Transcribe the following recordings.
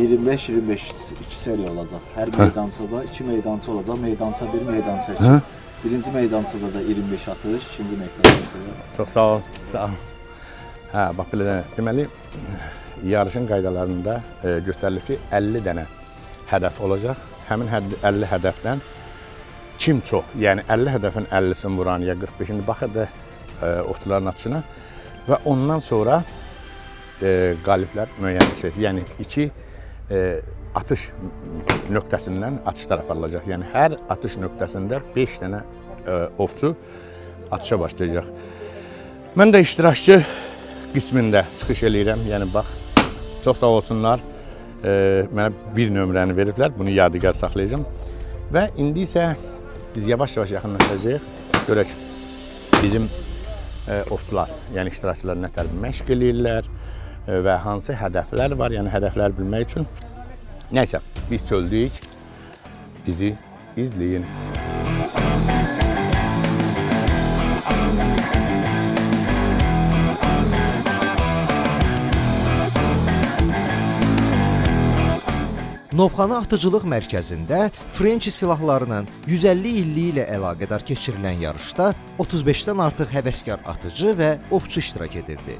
25-25 2 seriya olacaq. Hər meydançada 2 meydança olacaq. Meydança 1, meydança 2. Birinci meydançada da 25 atış, ikinci meydançada. Çox sağ ol, sağ ol. Hə, bax belə deməli yarışın qaydalarında göstərilir ki 50 dənə hədəf olacaq. Həmin 50 hədəfdən kim çox, yəni 50 hədəfin 50-sini vuran ya 45-ini baxır da ovçuların atışına və ondan sonra qaliblər müəyyənləşir. Yəni 2 atış nöqtəsindən atışlar aparılacaq. Yəni hər atış nöqtəsində 5 dənə ovçu atışa başlayacaq. Mən də iştirakçı qismində çıxış eləyirəm. Yəni bax, çox sağ olsunlar. Mənə bir nömrəni veriblər. Bunu yadigar saxlayacağım. Və indi isə biz yavaş-yavaş yaxınlaşacağıq. Görək bizim ovçular, yəni iştirakçılar nə tər məşq eləyirlər və hansı hədəflər var, yəni hədəflər bilmək üçün. Nəysə, biz çöldük, bizi izləyin. Novxana Atıcılıq Mərkəzində Frençi silahlarının 150 illiyi ilə əlaqədar keçirilən yarışda 35-dən artıq həvəskar atıcı və ovçu iştirak edirdi.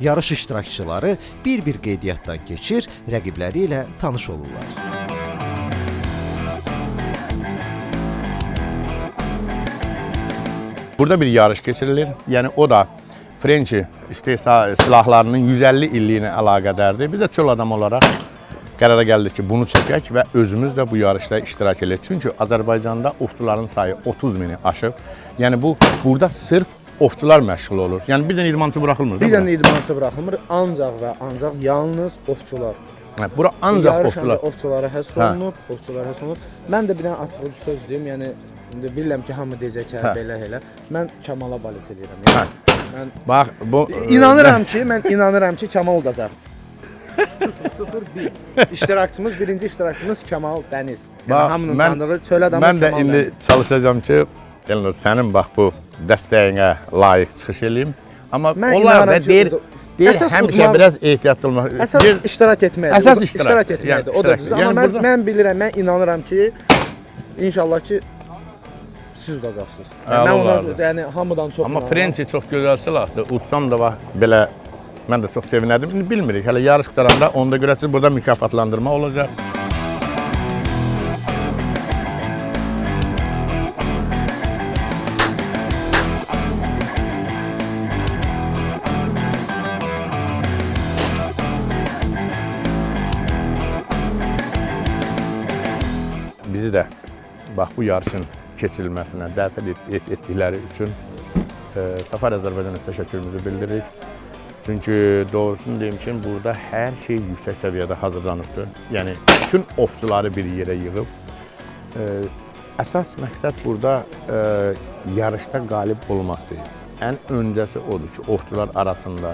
Yarış iştirakçıları bir-bir qeydiyyatdan keçir, rəqibləri ilə tanış olurlar. Burada bir yarış keçirilir. Yəni o da Frençi istehsal silahlarının 150 illiyi ilə əlaqədardır. Biz də çöl adam olaraq qərara gəldik ki, bunu çəkək və özümüz də bu yarışda iştirak edək. Çünki Azərbaycanda ovçuların sayı 30 mini aşıb. Yəni burada sırf ovçular məşğul olur. Yəni bir dənə idmançı buraxılmır. Bir dənə idmançı buraxılmır. Ancaq və ancaq yalnız ovçular. Bura ancaq ovçular. Ovçulara həsr olunub. Mən də bir dənə açılıb söz deyim. Yəni indi bilirəm ki, hamı deyəcək ki, belə elə. Mən Kamala balet edirəm. Mən bax bu inanıram ki, Kamal udacaq. 0-1. İştirakçımız, birinci iştirakçımız Kamal Dəniz. Yəni hamının tanıdığı çöl adamı Kamal Dəniz. Mən də indi çalışacağam ki, Elnur, sənin bax bu dəstəyinə layiq çıxış eləyim. Amma onlar da deyir həmişə biraz ehtiyatlı olmaq. Əsas iştirak etməkdir. Əsas iştirak etməkdir. O da düzdür. Amma mən bilirəm, mən inanıram ki, inşallah ki siz udacaqsınız. Mən ona, yəni hamıdan çox. Amma Frençi çox gözəl silahdır. Utsam da bax belə mən də çox sevinərdim. İndi bilmirik. Hələ yarış qutaranda onda görəsiz burada mükafatlandırma olacaq. Bizi də bax bu yarışın keçirilməsinə dəvət etdikləri üçün Safari Azərbaycan təşəkkürümüzü bildiririk. Çünki doğrusunu deyim ki, burada hər şey yüksək səviyyədə hazırlanıbdır. Yəni bütün ovçuları bir yerə yığıb. Əsas məqsəd burada yarışda qalib olmaqdır. Ən öncəsi odur ki, ovçular arasında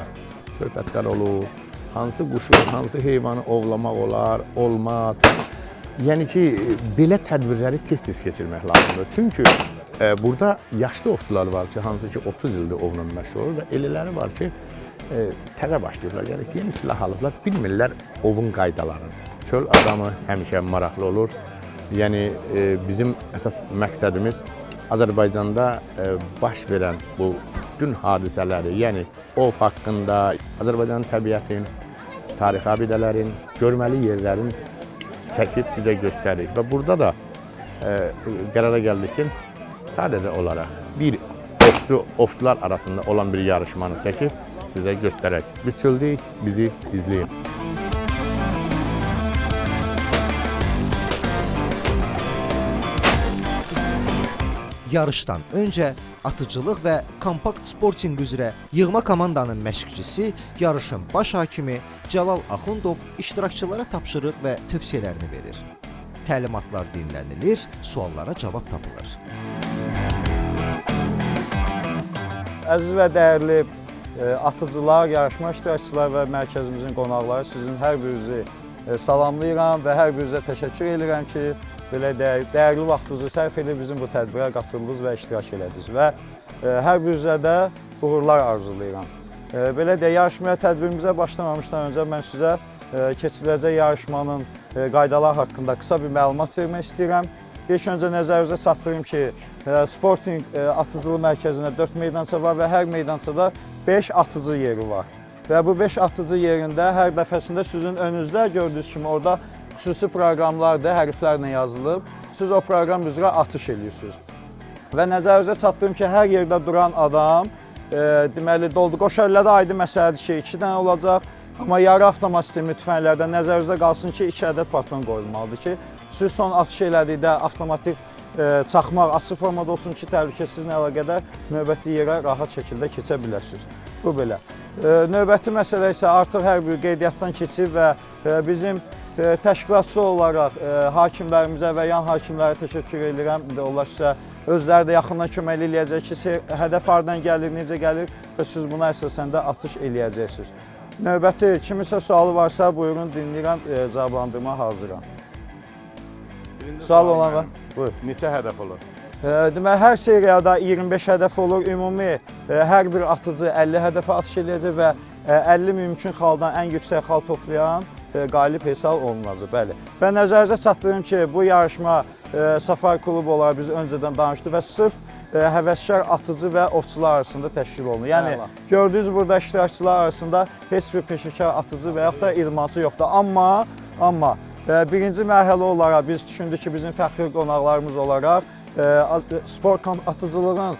söhbətlər olur. Hansı quşu, hansı heyvanı ovlamaq olar, olmaz. Yəni ki, belə tədbirləri tez-tez keçirmək lazımdır. Çünki burada yaşlı ovçular var ki, hansı ki 30 ildir ovla məşğul olur və elələri var ki, təzə başlayırlar. Yəni yeni silah alıblar, bilmirlər ovun qaydalarını. Çöl adamı həmişə maraqlı olur. Yəni bizim əsas məqsədimiz Azərbaycanda baş verən bu bütün hadisələri, yəni ov haqqında, Azərbaycanın təbiətin, tarixi abidələrin, görməli yerlərin çəkib sizə göstəririk. Və burada da qərara gəldik ki, sadəcə olaraq bir ovçular arasında olan bir yarışmanı çəkib sizə göstərək. Biz çöldük, bizi izləyin. Yarışdan öncə atıcılıq və kompakt sporting üzrə yığma komandanın məşqçisi, yarışın baş hakimi Cəlal Axundov iştirakçılara tapşırıq və tövsiyələrini verir. Təlimatlar dinlənilir, suallara cavab tapılır. Əziz və dəyərli atıcılar, yarışma iştirakçılar və mərkəzimizin qonaqları, sizin hər birinizi salamlayıram və hər birinizə təşəkkür edirəm ki, belə dəyərli vaxtınızı sərf edib bizim bu tədbirə qatıldınız və iştirak elədiniz və hər birinizə də uğurlar arzulayıram. Belə deyək, yarışmaya tədbirimizə başlamamışdan öncə mən sizə keçiriləcək yarışmanın qaydalar haqqında qısa bir məlumat vermək istəyirəm. İlk öncə nəzərinizə çatdırım ki, Sporting atıcılıq mərkəzində 4 meydança var və hər meydançada 5 atıcı yeri var. Və bu 5 atıcı yerində hər dəfəsində sizin önünüzdə gördüyünüz kimi orada xüsusi proqramlardır, hərflərlə yazılıb. Siz o proqram üzrə atış edirsiniz. Və nəzərinizə çatdırım ki, hər yerdə duran adam deməli doldu. Qoşarlarda aydın məsələdir ki, 2 dənə olacaq. Amma yarı avtomat sistemli tüfənglərdə nəzərinizdə qalsın ki, 2 ədəd patron qoyulmalıdır ki, siz son atış elədikdə avtomatik çaxmaq açıq formada olsun ki, təhlükəsizlə əlaqədar növbəti yerə rahat şəkildə keçə biləsiniz. Bu belə. Növbəti məsələ isə artıq hər bir qeydiyyatdan keçib və bizim təşkilatçı olaraq hakimlərimizə və yan hakimlərə təşəkkür edirəm. Onlar sizə özləri də yaxından kömək eləyəcək ki, hədəf hardan gəlir, necə gəlir və siz buna əsasən də atış eləyəcəksiniz. Növbəti kimisə sualı varsa, buyurun, dinləyirəm, cavablandırma hazıram. Sual olan var? Buyur. Neçə hədəf olur? Deməli, hər seriyada 25 hədəf olur. Ümumi hər bir atıcı 50 hədəfə atış eləyəcək və 50 mümkün xaldan ən yüksək xal toplayan qalib hesab olunacaq. Bəli. Və nəzərinizə çatdırım ki, bu yarışma Safari klubu olaraq biz öncədən danışdıq və sırf həvəskar atıcı və ovçular arasında təşkil olunur. Yəni, gördüyünüz burada iştirakçılar arasında heç bir peşəkar atıcı və yaxud da idmançı yoxdur. Amma birinci mərhələ olaraq biz düşündük ki, bizim fəxri qonaqlarımız olaraq sport atıcılığın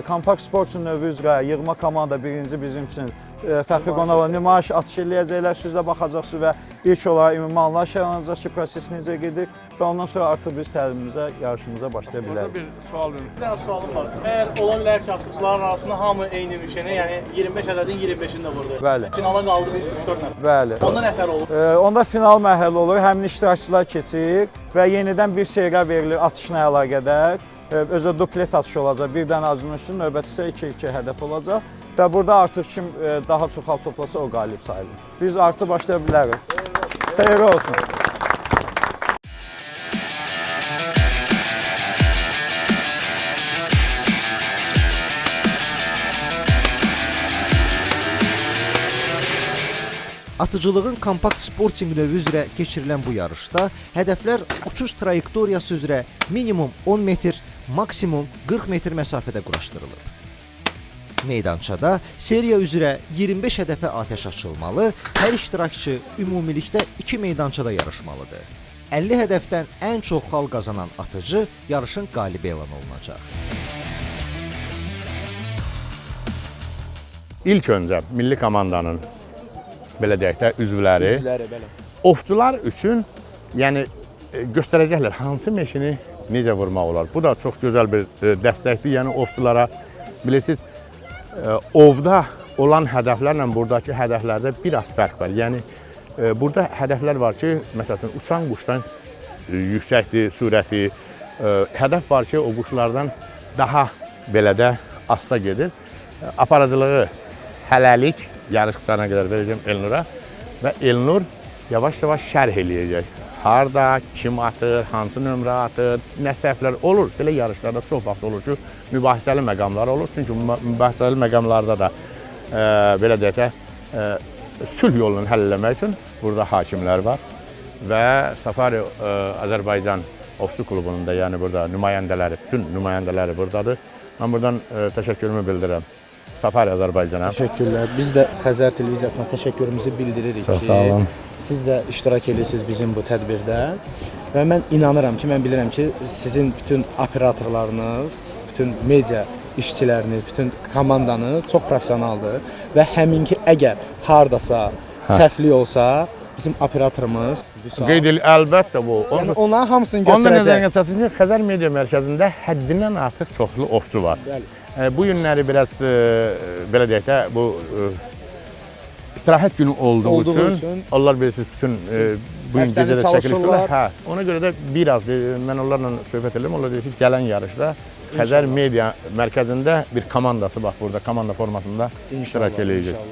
kompakt sport üçün növü üzrə yığma komanda birinci bizim üçün fəxri qonaqlar nümayiş atış eləyəcəklər, siz də baxacaqsınız və ilk olaraq ümumi anlayış yaranacaq ki, proses necə gedir və ondan sonra artıq biz təlimimizə, yarışımıza başlaya bilərik. Bir sual verin. Bir dənə sualım var. Əgər ola bilər ki, atıcıların arasında hamı eyni bir şeyini, yəni 25 ədədin 25-ini də vurdu. Bəli. Finala qaldı biz 3-4 nəfər. Bəli. Onda nəfər olur? Onda final mərhələ olur, həmin iştirakçılar keçir və yenidən bir seriya verilir atışla əlaqədar. Özə duplet atış olacaq, bir dənə azınlıqçı, növbəti isə 2-2 hədəf olacaq. Və burada artıq kim daha çox xal toplasa o qalib sayılır. Biz artıq başlaya bilərik. Xeyirli olsun. Atıcılığın kompakt sporting növü üzrə keçirilən bu yarışda hədəflər uçuş trayektoriyası üzrə minimum 10 metr, maksimum 40 metr məsafədə quraşdırılıb. Meydançada seriya üzrə 25 hədəfə atəş açılmalı, hər iştirakçı ümumilikdə 2 meydançada yarışmalıdır. 50 hədəfdən ən çox xal qazanan atıcı yarışın qalibi elan olunacaq. İlk öncə milli komandanın belə deyək də üzvləri Bəli. ovçular üçün yəni göstərəcəklər hansı meşini necə vurmaq olar. Bu da çox gözəl bir dəstəkdir. Yəni ovçulara bilirsiniz ovda olan hədəflərlə buradakı hədəflərdə biraz fərq var. Yəni burada hədəflər var ki, məsələn uçan quşdan yüksəkdir sürəti. Hədəf var ki, o quşlardan daha belə də asta gedir. Aparıcılığı hələlik yarış qutarına qədər verəcəm Elnura və Elnur yavaş-yavaş şərh eləyəcək. Harda, kim atır, hansı nömrə atır, nə səhvlər olur. Belə yarışlarda çox vaxt olur ki, mübahisəli məqamlar olur. Çünki mübahisəli məqamlarda da belə deyək də sülh yolunu həll eləmək üçün burada hakimlər var və Safari Azərbaycan Ovçu klubunun da yəni burada nümayəndələri, bütün nümayəndələri buradadır. Mən buradan təşəkkürümü bildirirəm. Safari Azərbaycana. Təşəkkürlər. Biz də Xəzər televiziyasına təşəkkürümüzü bildiririk Çox sağ olun. Siz də iştirak edirsiniz bizim bu tədbirdə və mən inanıram ki, mən bilirəm ki, sizin bütün operatorlarınız, bütün media işçiləriniz, bütün komandanız çox professionaldır və həminki əgər hardasa səhvlik olsa, bizim operatorumuz Qeyd edir, əlbəttə bu. Yəni ona hamısını Onda götürəcək. nəzərinə çatın ki, Xəzər Media Mərkəzində həddindən artıq çoxlu ovçu var. Bəli. Bu günləri biraz belə deyək də bu istirahət günü olduğu üçün onlar bilirsiniz bütün bu gün gecədə çəkilişdilər. Hə, ona görə də biraz mən onlarla söhbət edirəm. Onlar deyir ki, gələn yarışda Xəzər Media Mərkəzində bir komandası bax burada komanda formasında iştirak eləyəcək.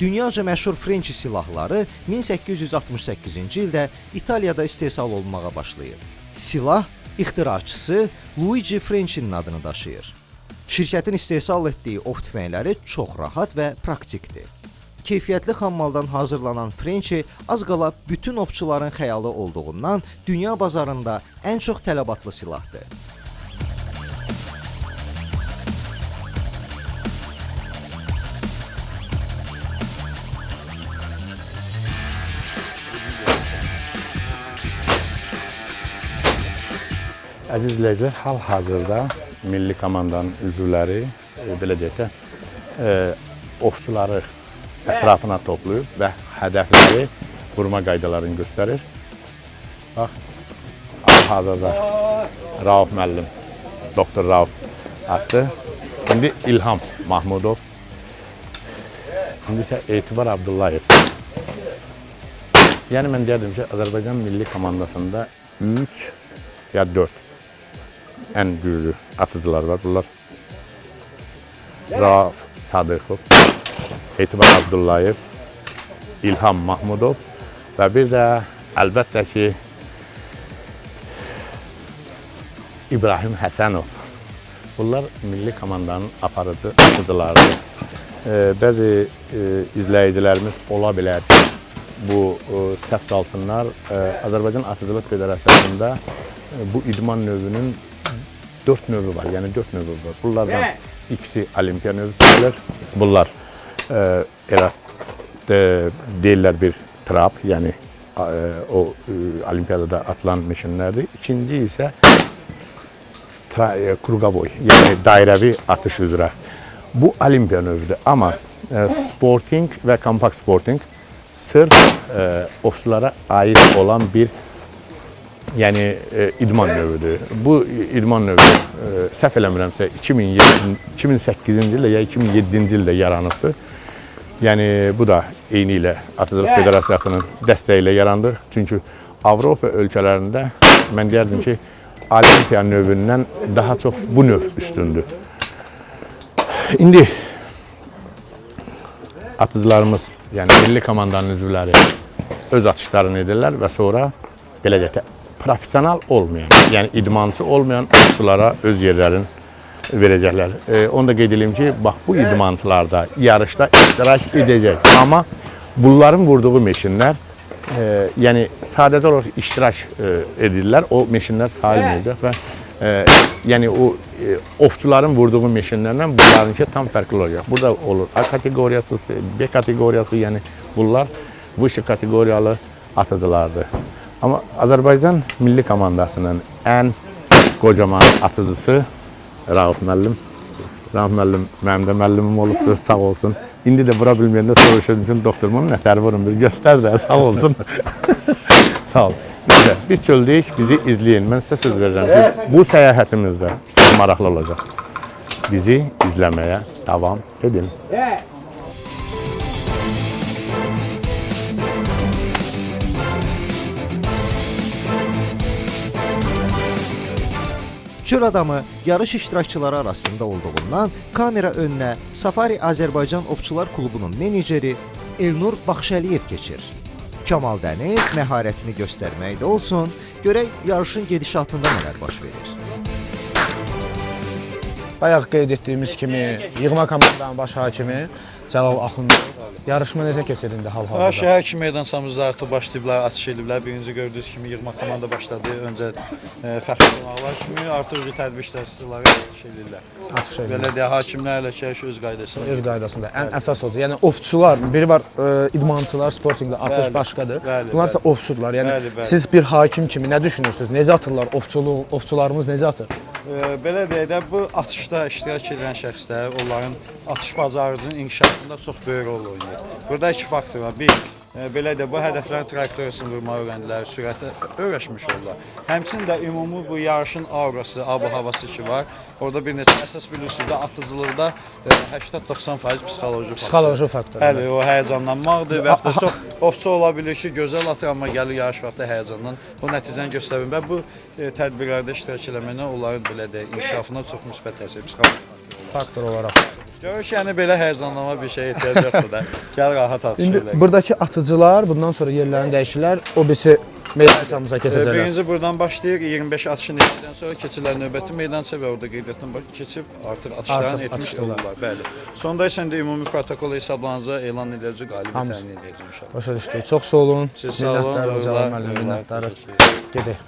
Dünyaca məşhur French silahları 1868-ci ildə İtaliyada istehsal olunmağa başlayıb. Silah ixtiraçısı Luigi French'in adını daşıyır. Şirkətin istehsal etdiyi ov tüfəngləri çox rahat və praktikdir. Keyfiyyətli xammaldan hazırlanan French az qala bütün ovçuların xəyalı olduğundan dünya bazarında ən çox tələbatlı silahdır. Əziz izləyicilər, hal-hazırda milli komandanın üzvləri, belə deyək də, ovçuları ətrafına toplayıb və hədəfləri vurma qaydalarını göstərir. Bax, hal-hazırda Rauf müəllim, doktor Rauf atdı. İndi İlham Mahmudov, indi isə Etibar Abdullayev. Yəni mən deyərdim ki, Azərbaycan milli komandasında 3 ya 4 ən güclü atıcılar var. Bunlar Rauf Sadıqov, Etibar Abdullayev, İlham Mahmudov və bir də əlbəttə ki İbrahim Həsənov. Bunlar milli komandanın aparıcı atıcılarıdır. Bəzi izləyicilərimiz ola bilər ki, bu səhv salsınlar. Azərbaycan Atıcılıq Federasiyasında bu idman növünün 4 növü var, yəni 4 növü var. Bunlardan ikisi olimpiya növü sayılır. Bunlar elə deyirlər bir trap, yəni o olimpiyadada atılan meşinlərdir. İkinci isə kruqavoy, yəni dairəvi atış üzrə. Bu olimpiya növüdür, amma sporting və kompakt sporting sırf ovçulara aid olan bir idman növüdür. Bu idman növü səhv eləmirəmsə 2008-ci ildə ya 2007-ci ildə yaranıbdır. Yəni bu da eyni ilə Atıcılıq Federasiyasının dəstəyi ilə yarandı. Çünki Avropa ölkələrində mən deyərdim ki, olimpiya növündən daha çox bu növ üstündür. İndi atıcılarımız, yəni milli komandanın üzvləri öz atışlarını edirlər və sonra belə deyək, professional olmayan, yəni idmançı olmayan ovçulara öz yerlərini verəcəklər. Onu da qeyd edeyim ki, bax bu idmançılarda yarışda iştirak edəcək. Amma bunların vurduğu meşinlər, yəni sadəcə olaraq iştirak edirlər, o meşinlər sayılmayacaq və yəni o ovçuların vurduğu meşinlərlə bunlarınki tam fərqli olacaq. Burada olur A kateqoriyası, B kateqoriyası, yəni bunlar vışı kateqoriyalı atıcılardır. Amma Azərbaycan milli komandasının ən qocaman atıcısı Rauf müəllim. Rauf müəllim mənim də müəllimim olubdur, sağ olsun. İndi də vura bilməyəndə soruşurdum ki, doktor, bunu nətər vurun, bir göstər də, sağ olsun. Sağ ol. Neyse, biz çöldəyik, bizi izləyin. Mən sizə söz verirəm ki, bu səyahətimizdə çox maraqlı olacaq. Bizi izləməyə davam edin. Çöl adamı yarış iştirakçıları arasında olduğundan kamera önünə Safari Azərbaycan Ovçular Klubunun meneceri Elnur Baxşəliyev keçir. Kamal Dəniz məharətini göstərməkdə olsun, görək yarışın gedişatında nələr baş verir. Bayaq qeyd etdiyimiz kimi yığma komandanın baş hakimi Cəlal Axundov yarışma necə keçir indi hal-hazırda? Şəhər kimi meydançamızda artıq başlayıblar, atış ediblər. Birinci gördüyünüz kimi yığma komanda başladı. Öncə fəxri qonaqlar kimi artıq tədbir iştirakçıları atış edirlər. Atış edirlər. Belə deyə hakimlərlə öz qaydasında. Öz qaydasında. Ən əsas odur. Yəni ovçular, biri var idmançılar, sportingdə atış başqadır. Bunlar isə ovçudular. Yəni siz bir hakim kimi nə düşünürsünüz? Necə atırlar? Ovçularımız necə atır? Belə deyək də, bu atışda iştirak edən şəxslər, onların atış bacarığının inkişafında çox böyük rol oynayır. Burada iki faktor var. Bir, belə də bu hədəflərin trayektoriyasını vurmağı öyrəndilər, sürətə öyrəşmiş oldular. Həmçinin də ümumi bu yarışın aurası, ab-havası ki var. Orada bir neçə əsas bilirsiniz də atıcılıqda 80-90% psixoloji faktor. Bəli, o həyəcanlanmaqdır və yaxud da çox ovçu ola bilir ki, gözəl atır, amma gəlir yarış vaxtı həyəcandan bu nəticəni göstərir və bu tədbirlərdə iştirak eləməklə onların belə də inkişafına çox müsbət təsir, psixoloji faktor olaraq. Görüş yəni belə həyəcanlama bir şey ehtiyac yoxdur da. Gəl rahat atış İndi elə. buradakı atıcılar bundan sonra yerlərini dəyişirlər. O birisi meydançamıza keçəcəklər. Birinci buradan başlayır, 25 atışını etdikdən sonra keçirlər növbəti meydança və orada qeydiyyatdan keçib artıq atışlarını Artıq etmiş atışdırlar. olurlar. Bəli. Sonda isə indi ümumi protokol hesablanacaq, elan ediləcək, qalibi Hamısı. təmin edəcək inşallah. Başa düşdük. Çox sağ olun. Siz sağ olun, Minnətdarıq uğurlar, Cəlal müəllim, uğurlar. minnətdarıq. Gedək.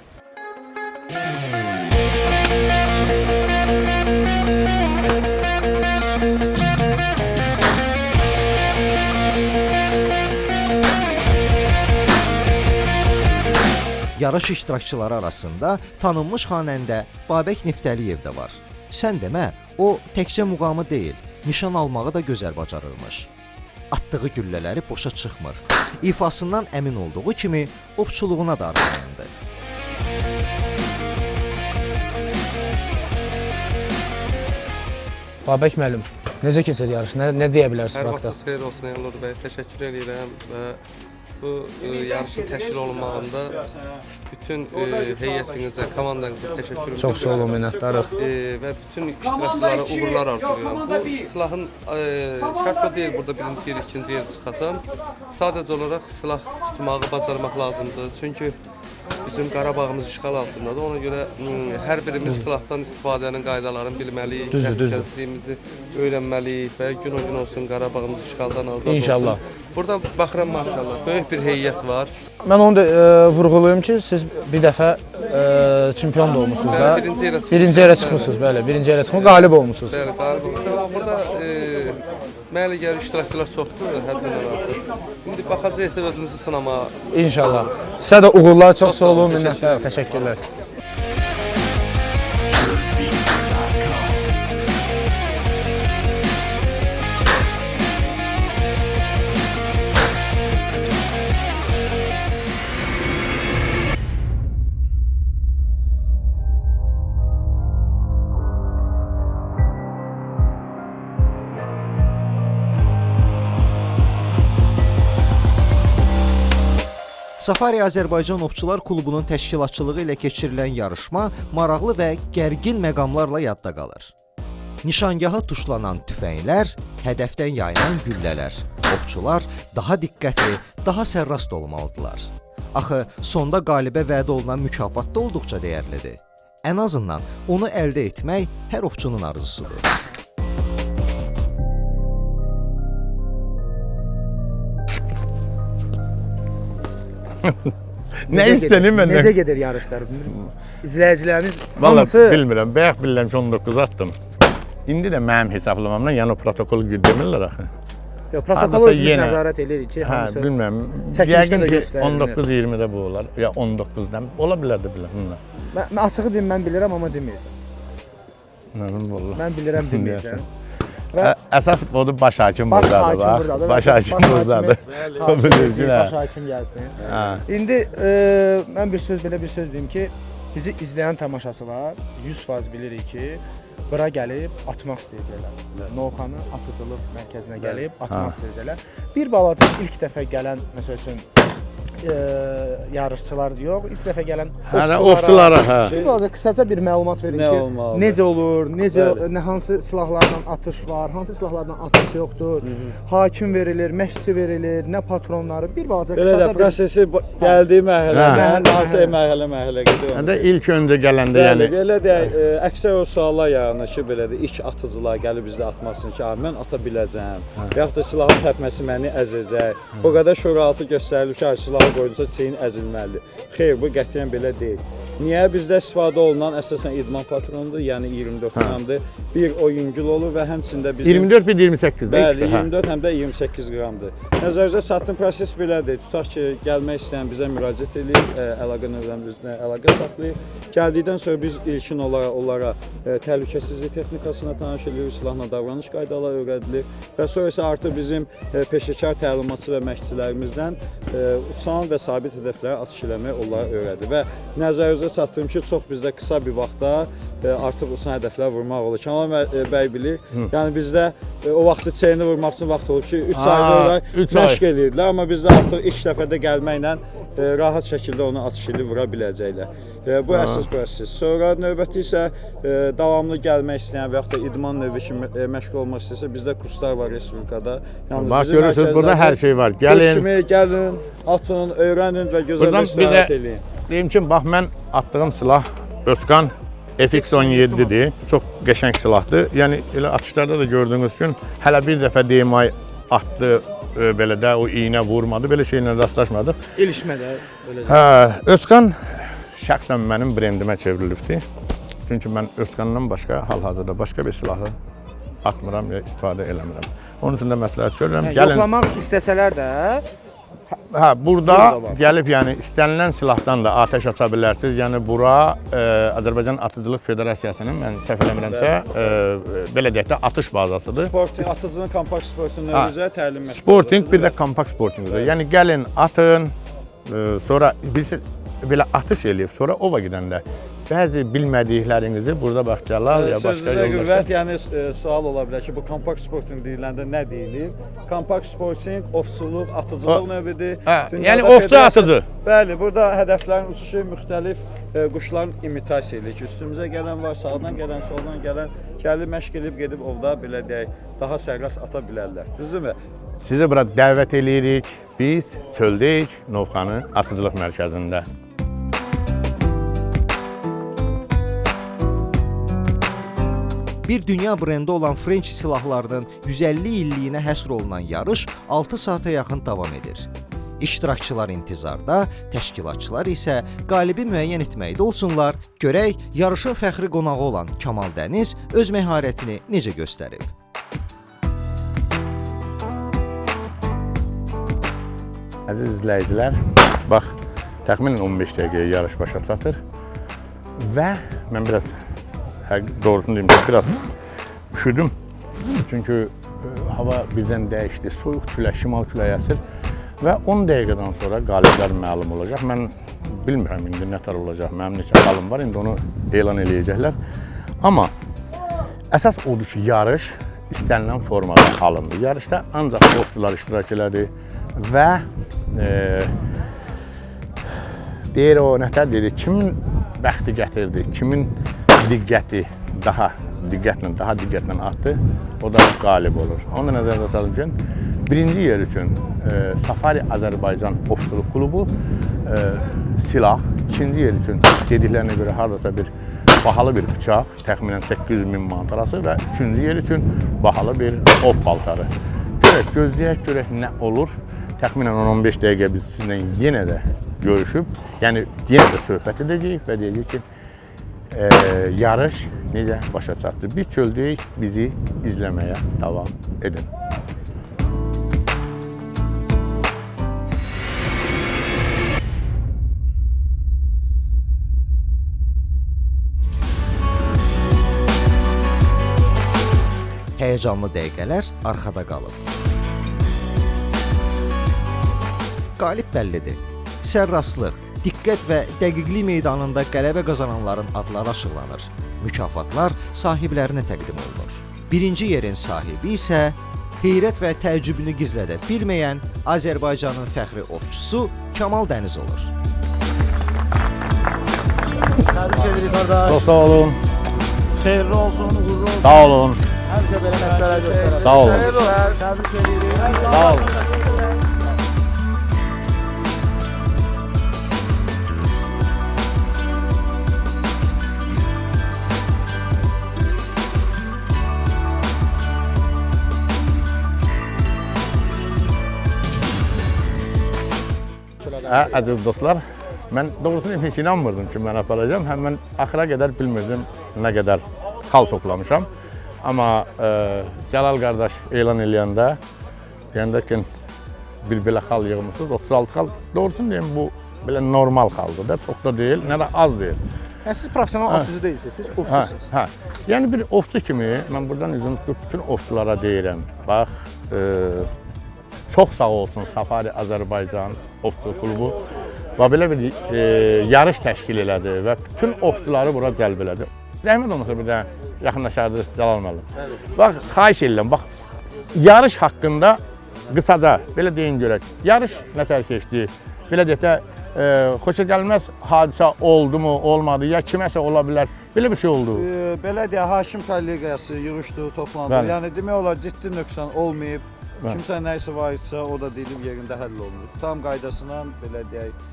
Yarış iştirakçıları arasında tanınmış xanəndə Babək Neftəliyev də var. Sən demə, o təkcə muğamı deyil, nişan almağı da gözəl bacarırmış. Atdığı güllələri boşa çıxmır. İfasından əmin olduğu kimi ovçuluğuna da arxalandı. Babək müəllim, necə keçir yarış? Nə deyə bilərsiniz Hər bu haqda? vaxtınız xeyir olsun Elnur bəy. Təşəkkür edirəm və bu yarışın təşkil olunmağında bütün heyətinizə, komandanıza təşəkkür edirəm. Çox sağ olun, minnətdarıq. Və bütün iştirakçılara uğurlar arzulayıram. Bu silahın şərt o deyil burada birinci yer, ikinci yer çıxasam. Sadəcə olaraq silah tutmağı bacarmaq lazımdır. Çünki bizim Qarabağımız işğal altındadır. Ona görə hər birimiz silahdan istifadənin qaydalarını bilməliyik. Düzdür, düzdür. Təhlükəsizliyimizi öyrənməliyik və gün o gün olsun Qarabağımız işğaldan azad olsun. İnşallah. Burada baxıram maşallah, böyük bir heyət var. Mən onu da vurğulayım ki, siz bir dəfə çempion da olmusunuz da. Bəli, birinci yerə çıxmışsınız. Birinci yerə çıxmısınız, bəli. Birinci yerə çıxmısınız, qalib olmusunuz. Bəli, qalib olmuşuq. Burada mənə gəlir iştirakçılar çoxdur, həddindən artıq. İndi baxacağıq da özümüzü sınamağa. İnşallah. Sizə də uğurlar, çox sağ olun, minnətdarıq, təşəkkürlər. Safari Azərbaycan Ovçular Klubunun təşkilatçılığı ilə keçirilən yarışma maraqlı və gərgin məqamlarla yadda qalır. Nişangaha tuşlanan tüfənglər, hədəfdən yayılan güllələr. Ovçular daha diqqətli, daha sərrast olmalıdırlar. Axı sonda qalibə vəd olunan mükafat da olduqca dəyərlidir. Ən azından onu əldə etmək hər ovçunun arzusudur. Nə istənir məndən? Necə gedir yarışlar? İzləyiciləriniz Vallahi hamısı bilmirəm. Bayaq bilirəm ki 19 atdım. İndi də mənim hesablamamla yəni o protokolu demirlər axı. Yox, protokolu Hardasa özümüz yenə- nəzarət edirik ki, Hə, hamısı bilmirəm. çəkilişdə Yəqin də ki göstərilir. 19-20-də bu olar. Ya 19-dan ola bilər də bilmirəm. Mən açığı deyim, mən bilirəm, amma deməyəcəm. Mənim vallahi. Mən bilirəm, deməyəcəm. Əsas odur baş hakim Baş burdadır hakim bax. burdadır. Baş hakim burdadır. O bilirsin Baş hə. hakim gəlsin. Hə. İndi mən belə bir söz deyim ki, bizi izləyən tamaşaçılar 100% bilirik ki, bura gəlib atmaq istəyəcəklər. Novxanı atıcılıq mərkəzinə gəlib atmaq istəyəcəklər. Bir balaca ilk dəfə gələn, məsəl üçün yarışçılar yox, ilk dəfə gələn Hələ ovçulara hə. Bir balaca qısaca bir məlumat verin Nə ki, olmalıdır? necə olur, Bəli. nə hansı silahlarla atış var, hansı silahlarla atış yoxdur, hakim verilir, məşqçi verilir, nə patronları, bir balaca Belə də qısaca bir prosesi gəldiyi mərhələdən Hə. hansı mərhələ gedir. Hə də ilk öncə gələndə Bəli, yəni belə də əksər o suallar yaranır ki, belə də ilk atıcılar gəlib bizdə atmasın ki, mən ata biləcəm. Və yaxud da silahın təpməsi məni əzəcək. O qədər şüuraltı göstərilir ki, silahı qoyulsa çiyin əzilməlidir. Xeyr, bu qətiyyən belə deyil. Niyə bizdə istifadə olunan əsasən idman patronudur, yəni 24 qramdır. Bir o yüngül olur və həmçində bizim 24 bir 28-də Bəli, ikisi hə. 24 həm də 28 qramdır. Nəzərinizə çatdığım proses belədir. Tutaq ki, gəlmək istəyən bizə müraciət edib, əlaqə nömrəmizlə əlaqə saxlayıb. Gəldikdən sonra biz ilkin olaraq onlara təhlükəsizlik texnikasına tanış edirik, silahla davranış qaydaları öyrədilir və sonra isə artıq bizim peşəkar təlimatçı və məşqçilərimizdən uçan və sabit hədəflərə atış eləmək onlara öyrədir və nəzərinizə sözə çatdırım ki, çox bizdə qısa bir vaxtda artıq uçan hədəflər vurmaq olur. Kamal bəy bilir. Yəni bizdə o vaxtı çeyini vurmaq üçün vaxt olur ki, 3 ayda məşq edirdilər, amma bizdə artıq ilk dəfədə gəlməklə rahat şəkildə onu atış ilə vura biləcəklər. Bu əsas proses. Sonra növbəti isə davamlı gəlmək istəyən və yaxud da idman növü kimi məşğul olmaq istəyirsə, bizdə kurslar var respublikada. Bax görürsünüz, burada hər şey var. Gəlin, atın, öyrənin və gözəl istirahət eləyin. Deyim ki, bax mən attığım silah Özkan FX-17-dir. Çox qəşəng silahdır. Yəni elə atışlarda da gördüyünüz üçün hələ bir dəfə DMI atdı, belə də o iynə vurmadı, belə şeylə rastlaşmadıq. İlişmədə belə. Hə, Özkan şəxsən mənim brendimə çevrilibdir. Çünki mən Özkandan başqa hal-hazırda başqa bir silahı atmıram və istifadə eləmirəm. Onun üçün də məsləhət görürəm. Yoxlamaq istəsələr də hə, burada gəlib yəni istənilən silahdan da atəş aça bilərsiniz. Yəni bura Azərbaycan Atıcılıq Federasiyasının, mən səhv eləmirəmsə, belə deyək də atış bazasıdır. Sporting, atıcının kompakt sportunun üzrə təlim məşqi. Sporting bir də kompakt sportingudur. Yəni gəlin atın, sonra belə atış eləyib, sonra ova gedəndə bəzi bilmədiklərinizi burada bax Cəlal ya başqa yoldaşlar. Yəni sual ola bilər ki, bu kompakt sporting deyiləndə nə deyilir? Kompakt sporting ovçuluq, atıcılıq növüdür. Yəni ovçu atıcı. Bəli, burada hədəflərin uçuşu müxtəlif quşların imitasiya edir ki, üstümüzə gələn var, sağdan gələn, soldan gələn, gəlib məşq edib gedib ovda belə deyək, daha sərrast ata bilərlər. Düzdürmü? Sizi bura dəvət eləyirik. Biz çöldəyik Novxanı Atıcılıq Mərkəzində. Bir dünya brendi olan French silahlarının 150 illiyinə həsr olunan yarış 6 saata yaxın davam edir. İştirakçılar intizarda, təşkilatçılar isə qalibi müəyyən etməkdə olsunlar. Görək, yarışın fəxri qonağı olan Kamal Dəniz öz məharətini necə göstərib. Əziz izləyicilər, bax, təxminən 15 dəqiqəyə yarış başa çatır və mən biraz doğrusunu deyim ki, biraz üşüdüm. Çünki hava birdən dəyişdi, soyuq küləş, şimal küləyi əsir və 10 dəqiqədən sonra qaliblər məlum olacaq. Mən bilmirəm indi nə tər olacaq, mənim neçə qalım var, indi onu elan eləyəcəklər. Amma əsas odur ki, yarış istənilən formada alındı. Yarışda ancaq sportçular iştirak elədi və deyir o nətər dedi, kimin bəxti gətirdi, kimin diqqəti daha diqqətlə atdı, o da qalib olur. Onu da nəzərdə salım ki, birinci yer üçün Safari Azərbaycan Ovçuluq Klubu silah, ikinci yer üçün dediklərinə görə haradasa bir bahalı bir bıçaq, təxminən 800.000 manat arası və üçüncü yer üçün bahalı bir ov paltarı. Gözləyək görək nə olur. Təxminən 10-15 dəqiqə biz sizinlə yenə də görüşüb, yəni yenə də söhbət edəcəyik və deyəcəyik ki, yarış necə başa çatdı. Biz çöldəyik, bizi izləməyə davam edin. Həyəcanlı dəqiqələr arxada qalıb. Qalib bəllidir. Sərrastlıq, diqqət və dəqiqlik meydanında qələbə qazananların adları açıqlanır. Mükafatlar sahiblərinə təqdim olunur. Birinci yerin sahibi isə heyrət və təəccübünü gizlədə bilməyən Azərbaycanın fəxri ovçusu Kamal Dəniz olur. Təbrik edirik qardaş. Çox sağ olun. Xeyirli olsun, uğurlu olsun. Sağ olun. Həmişə belə məşqlərə göstərək. Sağ olun. Təbrik edirik. Sağ olun. Əziz dostlar, mən doğrusunu heç inanmırdım ki, mən aparacağım. Həm mən axıra qədər bilmirdim nə qədər xal toplamışam. Amma Cəlal qardaş elan eləyəndə, deyəndə ki, bir belə xal yığmışsınız, 36 xal. Doğrusunu deyim, bu belə normal xaldır da, çox da deyil, nə də az deyil. Yəni siz professional atıcı deyilsiniz, siz ovçusunuz. Hə. Yəni bir ovçu kimi, mən buradan üzüm tutub bütün ovçulara deyirəm, bax, çox sağ olsun Safari Azərbaycan Ovçuluq Klubu belə bir yarış təşkil elədi və bütün ovçuları bura cəlb elədi. Zəhmət olmasa bir də yaxınlaşardı Cəlal müəllim. Bax, xahiş edirəm, bax, yarış haqqında qısaca belə deyin görək. Yarış nətər keçdi? Belə deyək də, xoşagəlməz hadisə oldu mu, olmadı, ya kiməsə ola bilər. Belə bir şey oldu. Belə deyə, hakim kollegiyası yığışdı, toplandı. Bəli. Yəni demək olar ciddi nöqsan olmayıb. Kimsə nəyisə var idisə, o da deyilib yerində həll olunub. Tam qaydasına belə deyək,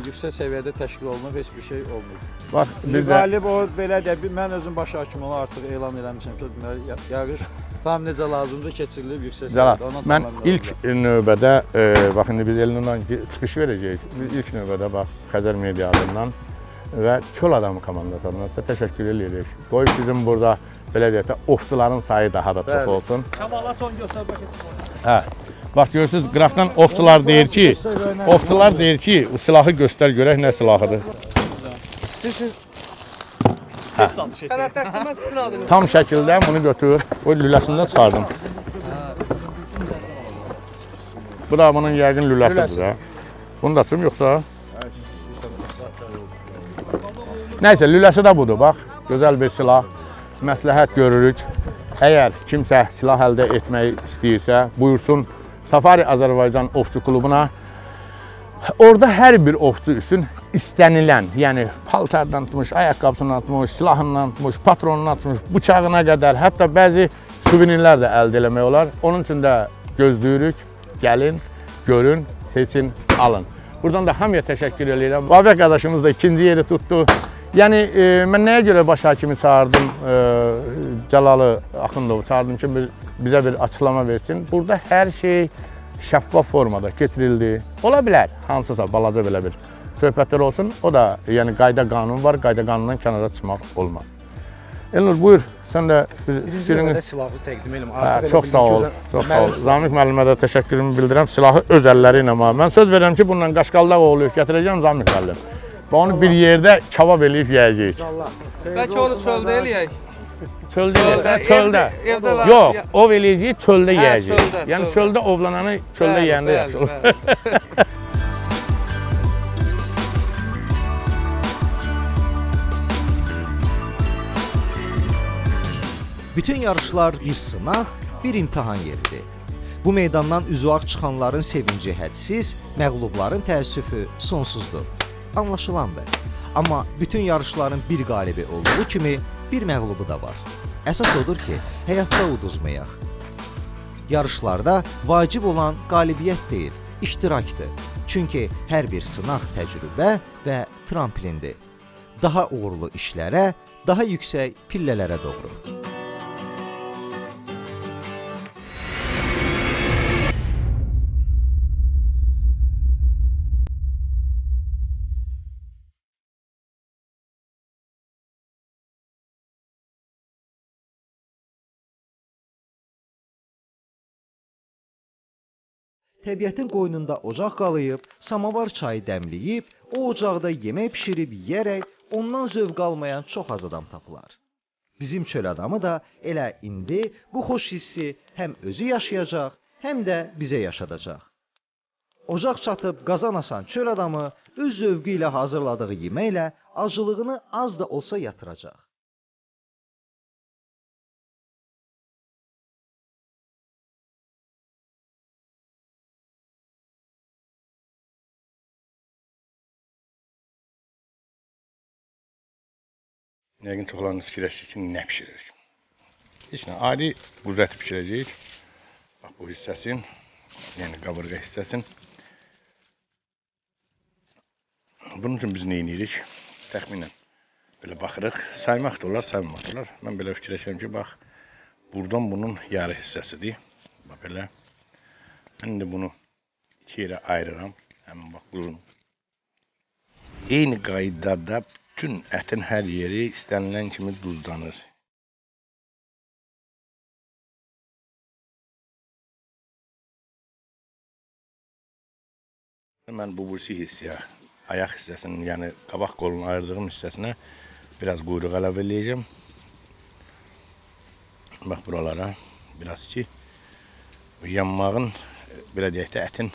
yüksək səviyyədə təşkil olunub, heç bir şey olmayıb. Bax, biz də Qalib o belə deyək, mən özüm baş hakim onu artıq elan eləmişəm ki, deməli yarış tam necə lazımdır keçirilib yüksək Cəlal, səviyyədə. mən ilk növbədə, bax indi biz Elnundan çıxış verəcəyik. Biz ilk növbədə bax Xəzər Media adından və Çöl Adamı komandasından sizə təşəkkür edirik. Qoy bizim burada belə deyək də ovçuların sayı daha da çox olsun. Kamala son göstər baxın. Hə. Bax görürsüz, qıraqdan ovçular deyir ki, o silahı göstər görək nə silahıdır. İstəyirsiniz Sənədləşdirmə sizin adınız. Tam şəkildə bunu götür. O lüləsindən çıxardım. Bu da bunun yəqin lüləsidir. Hə. Bunu da açım yoxsa? Nəysə, lüləsi də budur, bax. Gözəl bir silah. Məsləhət görürük. Əgər kimsə silah əldə etmək istəyirsə, buyursun Safari Azərbaycan Ovçu Klubuna. Orada hər bir ovçu üçün istənilən, yəni paltardan tutmuş, ayaqqabısından tutmuş, silahından tutmuş, patronundan tutmuş, bıçağına qədər, hətta bəzi suvenirlər də əldə eləmək olar. Onun üçün də gözləyirik. Gəlin, görün, seçin, alın. Buradan da hamıya təşəkkür edirəm. Babək qardaşımız da ikinci yeri tutdu. Yəni, mən nəyə görə baş hakimi çağırdım, Cəlalı Axundovu çağırdım ki, bizə bir açıqlama versin. Burada hər şey şəffaf formada keçirildi. Ola bilər, hansısa balaca belə bir söhbətlər olsun. O da, yəni qayda qanun var, qayda qanundan kənara çıxmaq olmaz. Elnur, buyur, sən də bir Birinci silahı təqdim edim. çox sağ ol, çox sağ ol. Zamiq müəllimə də təşəkkürümü bildirəm. Silahı öz əlləri ilə var. Mən söz verirəm ki, bununla qaşqalda oğluyub gətirəcəm Zamiq müəllim. Və onu bir yerdə kebab eləyib yeyəcəyik. Bəlkə onu çöldə eləyək. Çöldə eləyək, çöldə. Evdə Yox, ov eləyəcəyik, çöldə yeyəcəyik. çöldə, Yəni çöldə. çöldə ovlananı çöldə yeyəndə yaxşı olur. Bütün yarışlar bir sınaq, bir imtahan yeridir. Bu meydandan üzvaq çıxanların sevinci hədsiz, məğlubların təəssüfü sonsuzdur. Anlaşılandır. Amma bütün yarışların bir qalibi olduğu kimi bir məğlubu da var. Əsas odur ki, həyatda uduzmayaq. Yarışlarda vacib olan qalibiyyət deyil, iştirakdır. Çünki hər bir sınaq təcrübə və tramplindir. Daha uğurlu işlərə, daha yüksək pillələrə doğru. Təbiətin qoynunda ocaq qalayıb, samavar çayı dəmləyib, o ocaqda yemək bişirib yeyərək ondan zövq almayan çox az adam tapılar. Bizim çöl adamı da elə indi bu xoş hissi həm özü yaşayacaq, həm də bizə yaşadacaq. Ocaq çatıb qazan asan çöl adamı öz zövqü ilə hazırladığı yeməklə acılığını az da olsa yatıracaq. Yəqin çoxlarınız fikirləşir ki, nə bişiririk? Heç nə, adi quzəti bişirəcəyik. Bax, bu hissəsin, yəni qabırğa hissəsin. Bunun üçün biz nə edirik? Təxminən belə baxırıq. Saymaq da olar, saymamaq da olar. Mən belə fikirləşirəm ki, bax, buradan bunun yarı hissəsidir. Bax, belə. Mən indi bunu iki yerə ayırıram. Həmin bax, bunun. Eyni qaydada bütün ətin hər yeri istənilən kimi duzlanır. Mən bu hissəyə, ayaq hissəsinin, yəni qabaq qolunu ayırdığım hissəsinə biraz quyruq əlavə eləyəcəm. Bax buralara biraz ki, yanmağın, belə deyək də ətin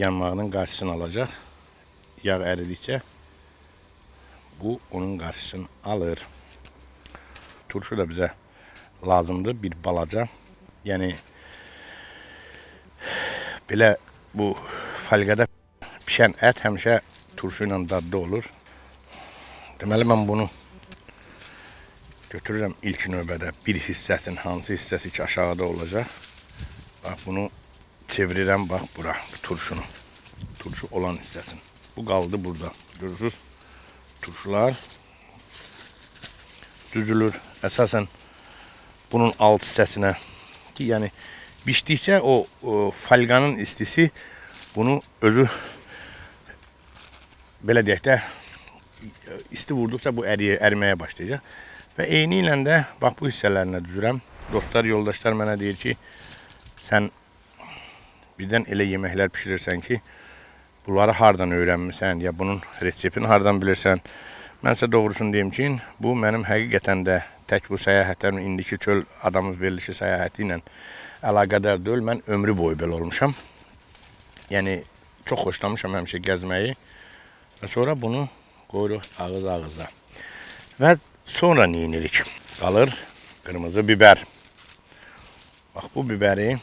yanmağının qarşısını alacaq. yağ əridikcə bu onun qarşısını alır. Turşu da bizə lazımdır bir balaca. Yəni belə bu folqada pişən ət həmişə turşu ilə dadlı olur. Deməli mən bunu götürürəm ilk növbədə bir hissəsinin, hansı hissəsi ki aşağıda olacaq. Bax bunu çevirirəm bax bura, turşunun. Turşu olan hissəsini. Bu qaldı burada. Görürsünüz? Turşular düzülür. Əsasən bunun alt hissəsinə ki, yəni bişdikcə o folqanın istisi bunu özü belə deyək də isti vurduqca bu əriməyə başlayacaq. Və eyni ilə də bax bu hissələrinə düzürəm. Dostlar, yoldaşlar mənə deyir ki, sən birdən elə yeməklər pişirirsən ki, bunları hardan öyrənmirsən, ya bunun reseptini hardan bilirsən. Mən sizə doğrusunu deyim ki, bu mənim həqiqətən də tək bu səyahətlərim, indiki çöl adamın verilişi səyahəti ilə əlaqədar deyil. Mən ömrü boyu belə olmuşam. Yəni, çox xoşlamışam həmişə gəzməyi. Və sonra bunu qoyuruq ağız-ağızda. Və sonra neyinirik? Qalır qırmızı biber. Bax, bu biberi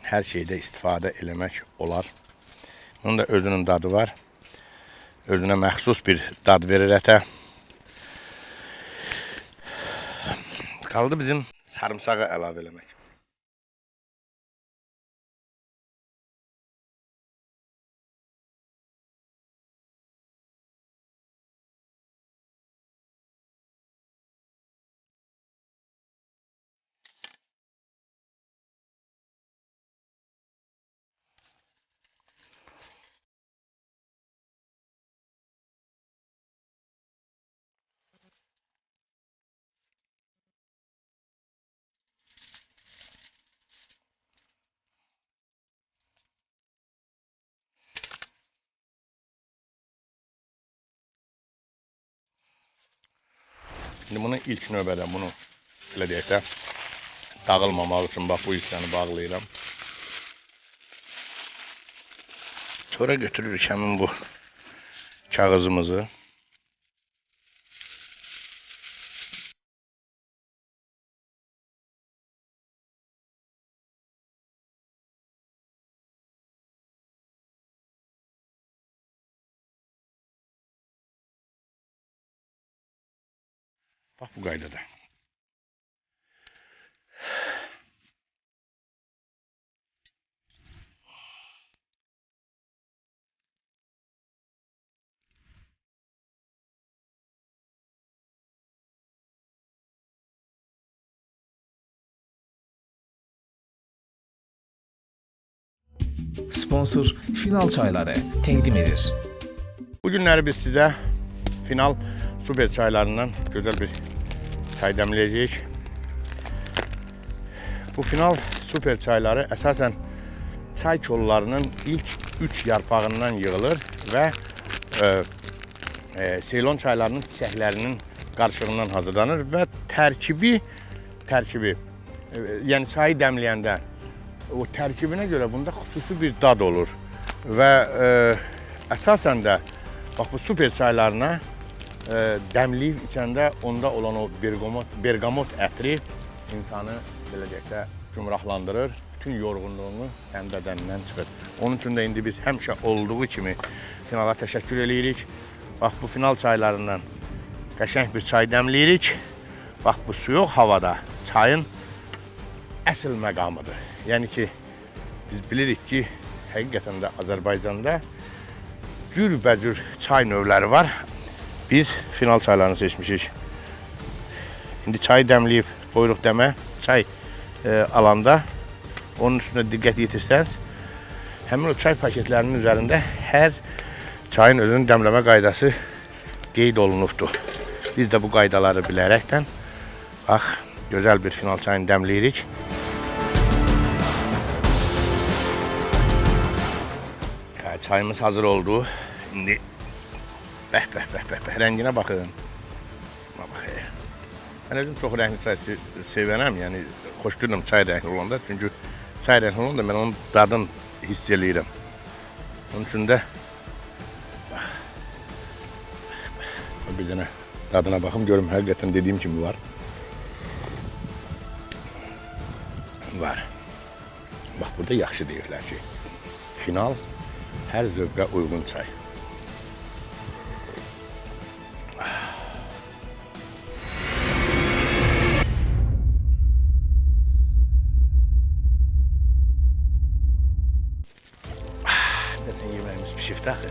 hər şeydə istifadə eləmək olar. Onun da özünün dadı var. Özünə məxsus bir dad verir ətə. Qaldı bizim sarımsağı əlavə eləmək. Şimdi bunu ilk növbədə bunu elə deyək də dağılmamaq üçün bax bu hissəni bağlayıram. Sonra götürürük həmin bu kağızımızı. Bax bu qaydada. Sponsor Final çayları təqdim edir. Bu günləri biz sizə Final super çaylarından gözəl bir çay dəmləyəcəyik. Bu Final super çayları əsasən çay kollarının ilk 3 yarpağından yığılır və Seylon çaylarının çiçəklərinin qarışığından hazırlanır və tərkibi, yəni çayı dəmləyəndə o tərkibinə görə bunda xüsusi bir dad olur və əsasən də bax bu super çaylarına dəmliyib içəndə onda olan o bergamot ətri insanı belə deyək də gümrahlandırır, bütün yorğunluğunu sənin bədənindən çıxır. Onun üçün də indi biz həmişə olduğu kimi Finala təşəkkür edirik. Bax bu Final çaylarından qəşəng bir çay dəmləyirik. Bax bu soyuq havada çayın əsl məqamıdır. Yəni ki, biz bilirik ki, həqiqətən də Azərbaycanda cürbəcür çay növləri var. Biz Final çaylarını seçmişik. İndi çayı dəmləyib qoyuruq dəmə. Çay alanda onun üstünə diqqət yetirsəniz, həmin o çay paketlərinin üzərində hər çayın özünün dəmləmə qaydası qeyd olunubdur. Biz də bu qaydaları bilərəkdən bax, gözəl bir Final çayını dəmləyirik. Çayımız hazır oldu. İndi bəh, rənginə baxın. Mən özüm çox rəngli çay sevənəm, yəni xoşdurlam çay rəngli olanda. Çünki çay rəngli olanda mən onun dadını hiss eləyirəm. Onun üçün də Bir dənə dadına baxım, görüm həqiqətən dediyim kimi var. Var. Bax, burada yaxşı deyirlər ki, final hər zövqə uyğun çay. Zaten yemeğimiz pişifti axı.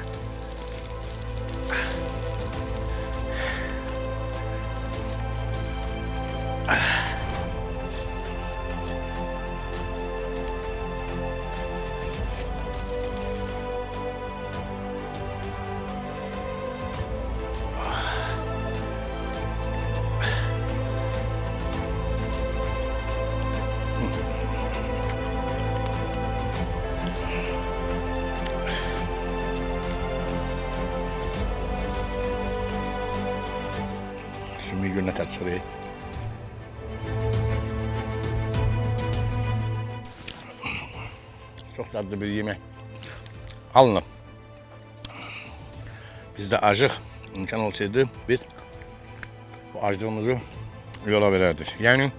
Şimdi günə tərsəri. Çox dadlı bir yemək alınıb. Bizdə acıq imkan olsaydı biz bu aclığımızı yola verərdik. Yəni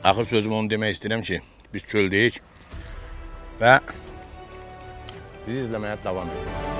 axır sözüm onu demək istəyirəm ki, biz çöldəyik və bizi izləməyə davam edin.